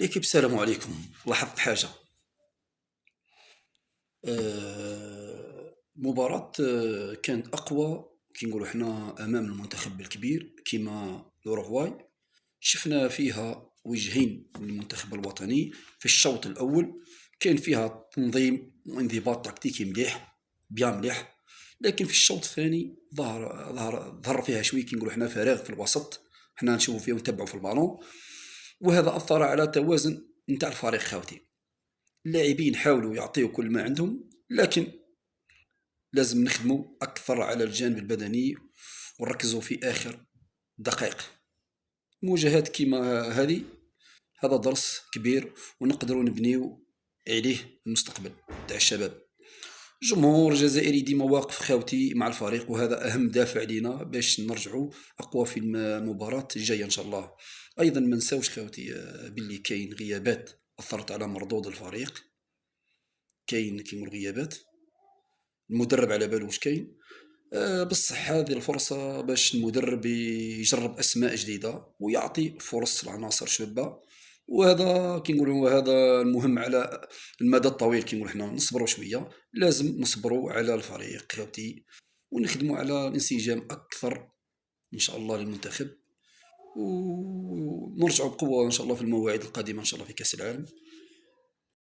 ليكيب السلام عليكم. لاحظت حاجة. مباراة كانت أقوى كي نقولوا حنا أمام المنتخب الكبير كيما الأوروغواي. شفنا فيها وجهين للمنتخب الوطني. في الشوط الأول كان فيها تنظيم وانضباط تكتيكي مليح، بيان مليح. لكن في الشوط الثاني ظهر فيها شوي كي نقولوا حنا فراغ في الوسط. حنا نشوفوا فيه ونتبعوا في البالون، وهذا أثر على توازن نتاع الفريق خاوتي. اللاعبين حاولوا يعطيوا كل ما عندهم، لكن لازم نخدموا أكثر على الجانب البدني ونركزوا في آخر دقائق. مواجهات كيما هذه هذا درس كبير ونقدروا نبنيو عليه المستقبل تاع الشباب. الجمهور الجزائري ديما واقف خاوتي مع الفريق، وهذا أهم دافع لينا باش نرجعوا أقوى في المباراة الجاية إن شاء الله. أيضا ما نساوش خاوتي باللي كاين غيابات أثرت على مردود الفريق. كاين كيما الغيابات، المدرب على بالو واش كاين. بصح هذه الفرصة باش المدرب يجرب أسماء جديدة ويعطي فرص لعناصر شابة، وهذا كي نقولوا هذا المهم على المدى الطويل. كي نقولوا حنا نصبروا شوية، لازم نصبروا على الفريق خاوتي ونخدموا على الانسجام أكثر إن شاء الله للمنتخب، ونرجعوا بقوة إن شاء الله في المواعيد القادمة إن شاء الله في كأس العالم.